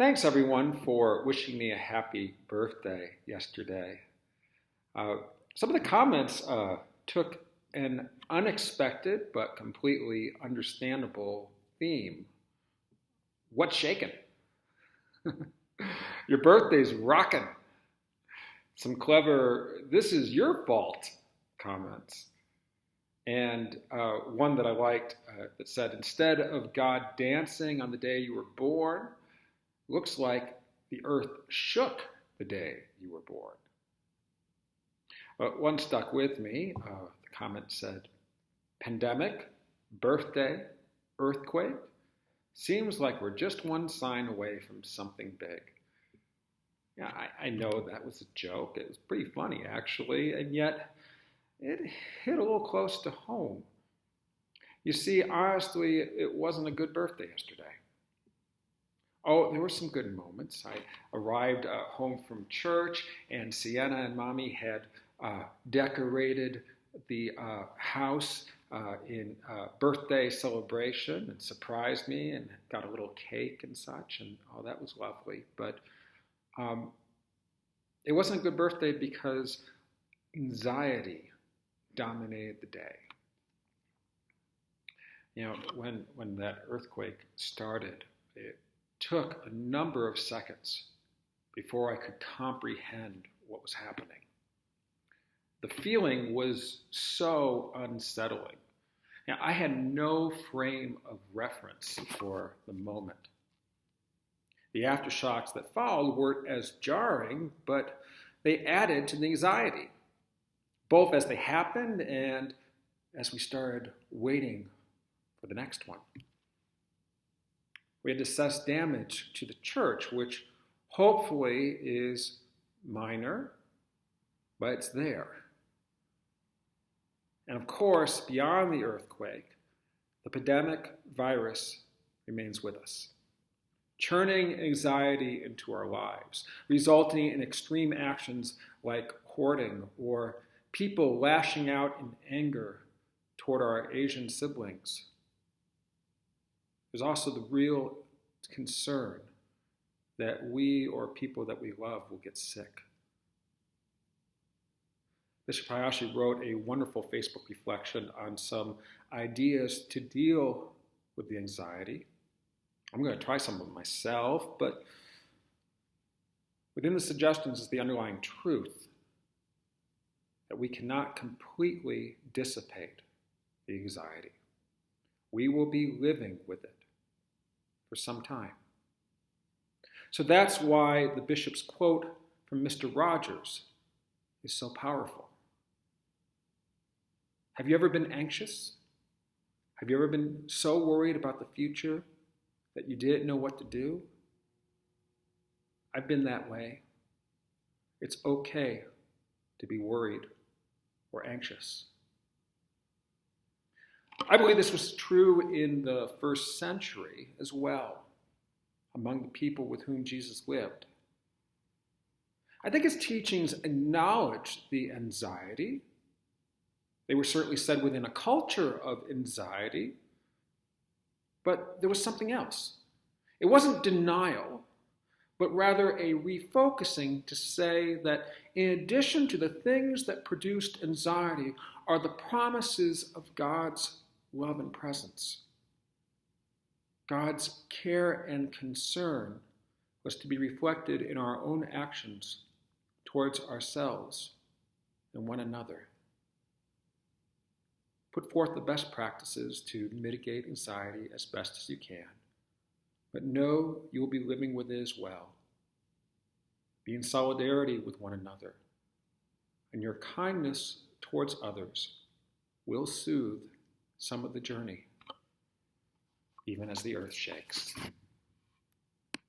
Thanks, everyone, for wishing me a happy birthday yesterday. Some of the comments took an unexpected but completely understandable theme. What's shaking? Your birthday's rocking. Some clever, this is your fault comments. And one that I liked that said, instead of God dancing on the day you were born, looks like the earth shook the day you were born. One stuck with me. The comment said, pandemic, birthday, earthquake. Seems like we're just one sign away from something big. Yeah, I know that was a joke. It was pretty funny, actually, and yet it hit a little close to home. You see, honestly, it wasn't a good birthday yesterday. Oh, there were some good moments. I arrived home from church, and Sienna and Mommy had decorated the house in birthday celebration and surprised me and got a little cake and such, and oh, that was lovely. But it wasn't a good birthday because anxiety dominated the day. You know, when that earthquake started, it took a number of seconds before I could comprehend what was happening. The feeling was so unsettling. Now, I had no frame of reference for the moment. The aftershocks that followed weren't as jarring, but they added to the anxiety, both as they happened and as we started waiting for the next one. We had to assess damage to the church, which hopefully is minor, but it's there. And of course, beyond the earthquake, the pandemic virus remains with us, churning anxiety into our lives, resulting in extreme actions like hoarding or people lashing out in anger toward our Asian siblings. There's also the real concern that we or people that we love will get sick. Bishop Hayashi wrote a wonderful Facebook reflection on some ideas to deal with the anxiety. I'm going to try some of them myself, but within the suggestions is the underlying truth that we cannot completely dissipate the anxiety. We will be living with it for some time. So that's why the bishop's quote from Mr. Rogers is so powerful. Have you ever been anxious? Have you ever been so worried about the future that you didn't know what to do? I've been that way. It's okay to be worried or anxious. I believe this was true in the first century as well, among the people with whom Jesus lived. I think his teachings acknowledged the anxiety. They were certainly said within a culture of anxiety, but there was something else. It wasn't denial, but rather a refocusing to say that in addition to the things that produced anxiety are the promises of God's love and presence. God's care and concern was to be reflected in our own actions towards ourselves and one another. Put forth the best practices to mitigate anxiety as best as you can, but know you will be living with it as well. Be in solidarity with one another, and your kindness towards others will soothe some of the journey, even as the earth shakes.